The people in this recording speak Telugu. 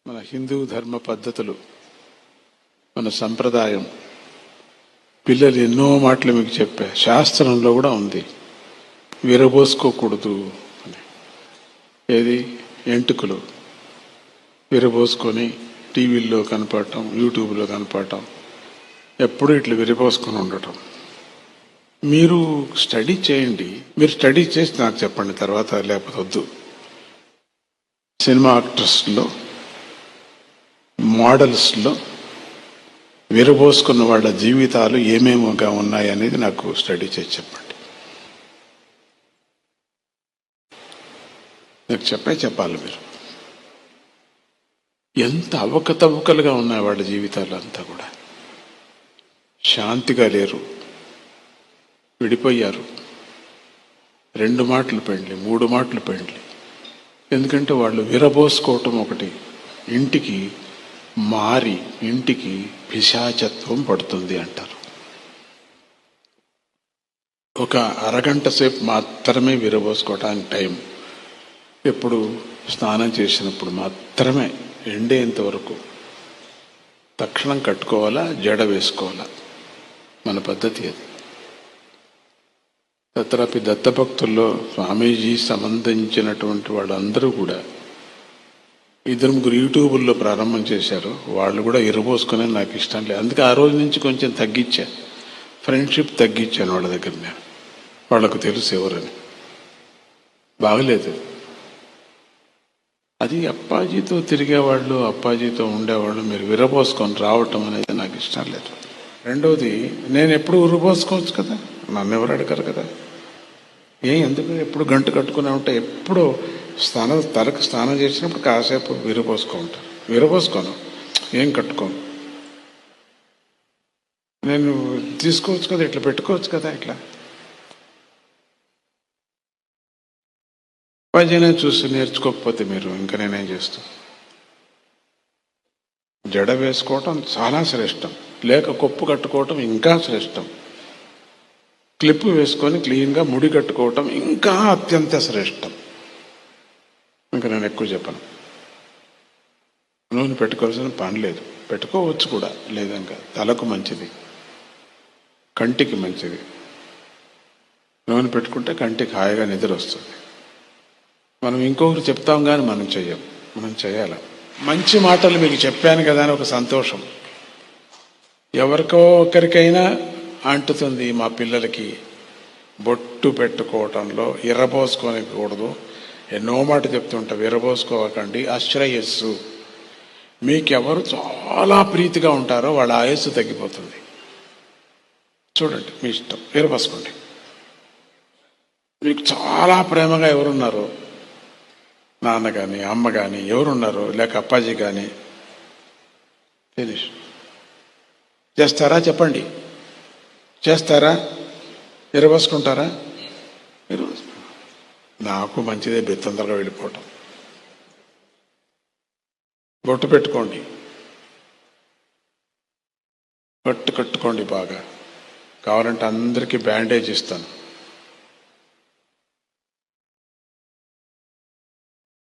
మన హిందూ ధర్మ పద్ధతులు, మన సంప్రదాయం, పిల్లలు ఎన్నో మాటలు మీకు చెప్పా. శాస్త్రంలో కూడా ఉంది, విరబోసుకోకూడదు అని. ఏది? ఎంటుకలు విరబోసుకొని టీవీల్లో కనపడటం, యూట్యూబ్లో కనపడటం, ఎప్పుడు ఇట్లా విరబోసుకొని ఉండటం. మీరు స్టడీ చేయండి. మీరు స్టడీ చేసి నాకు చెప్పండి తర్వాత, లేకపోతే వద్దు. సినిమా యాక్టర్స్లో, మోడల్స్లో విరబోసుకున్న వాళ్ళ జీవితాలు ఏమేమిగా ఉన్నాయనేది నాకు స్టడీ చేసి చెప్పండి. నాకు చెప్పాలి మీరు. ఎంత అవకతవకలుగా ఉన్నాయి వాళ్ళ జీవితాలు అంతా కూడా. శాంతిగా లేరు, విడిపోయారు. 2 మాటలు పెండ్లి, 3 మాటలు పెండ్లి. ఎందుకంటే వాళ్ళు విరబోసుకోవటం ఒకటి. ఇంటికి మారి ఇంటికి పిశాచత్వం పడుతుంది అంటారు. ఒక అరగంట సేపు మాత్రమే విరబోసుకోవటానికి టైం. ఎప్పుడు? స్నానం చేసినప్పుడు మాత్రమే, ఎండేంత వరకు. తక్షణం కట్టుకోవాలా, జడ వేసుకోవాలా. మన పద్ధతి అది. తత్రాపి దత్తభక్తుల్లో స్వామీజీ సంబంధించినటువంటి వాళ్ళందరూ కూడా 2-3 యూట్యూబుల్లో ప్రారంభం చేశారు. వాళ్ళు కూడా ఇరబోసుకునే నాకు ఇష్టం లేదు. అందుకే ఆ రోజు నుంచి కొంచెం తగ్గించా, ఫ్రెండ్షిప్ తగ్గించాను వాళ్ళ దగ్గర. నేను వాళ్ళకు తెలుసు ఎవరని. బాగలేదు అది. అప్పాజీతో తిరిగేవాళ్ళు, అప్పాజీతో ఉండేవాళ్ళు, మీరు విరబోసుకొని రావటం అనేది నాకు ఇష్టం లేదు. రెండవది, నేను ఎప్పుడు ఉరబోసుకోవచ్చు కదా, నన్ను ఎవరు అడగరు కదా. ఎందుకు ఎప్పుడు గంట కట్టుకునే ఉంటే? ఎప్పుడు తలకు స్నానం చేసినప్పుడు కాసేపు విరబోసుకుంటాను. విరబోసుకోను, ఏం కట్టుకోను. నేను తీసుకోవచ్చు కదా, ఇట్లా పెట్టుకోవచ్చు కదా. ఇట్లా పైన చూసి నేర్చుకోకపోతే మీరు ఇంకా నేనేం చేస్తాను? జడ వేసుకోవటం చాలా శ్రేష్టం, లేక కొప్పు కట్టుకోవటం ఇంకా శ్రేష్టం, క్లిప్ వేసుకొని క్లీన్గా ముడి కట్టుకోవటం ఇంకా అత్యంత శ్రేష్టం. ఇంకా నేను ఎక్కువ చెప్పను. నూనె పెట్టుకోవాల్సిన పని లేదు, పెట్టుకోవచ్చు కూడా. లేదంగా తలకు మంచిది, కంటికి మంచిది. నూనె పెట్టుకుంటే కంటికి హాయిగా నిద్ర వస్తుంది. మనం ఇంకొకరు చెప్తాం కానీ మనం చెయ్యం. మనం చేయాలి. మంచి మాటలు మీకు చెప్పాను కదా అని ఒక సంతోషం. ఎవరికో ఒకరికైనా అంటుతుంది. మా పిల్లలకి బొట్టు పెట్టుకోవటంలో ఇరబోసుకోనికూడదు. ఎన్నో మాట చెప్తుంటా, విరబోసుకోవకండి, అశ్రయస్సు. మీకెవరు చాలా ప్రీతిగా ఉంటారో వాళ్ళ ఆయుస్సు తగ్గిపోతుంది. చూడండి, మీ ఇష్టం, విరబోసుకోండి. మీకు చాలా ప్రేమగా ఎవరున్నారో, నాన్న కానీ అమ్మ కానీ ఎవరున్నారో, లేక అప్పాజీ కానీ, ఫినిష్. చేస్తారా? చెప్పండి, చేస్తారా? విరబోసుకుంటారా? నాకు మంచిదే, తొందరగా వెళ్ళిపోవటం. బొట్టు పెట్టుకోండి, కట్టుకోండి బాగా. కావాలంటే అందరికీ బ్యాండేజ్ ఇస్తాను.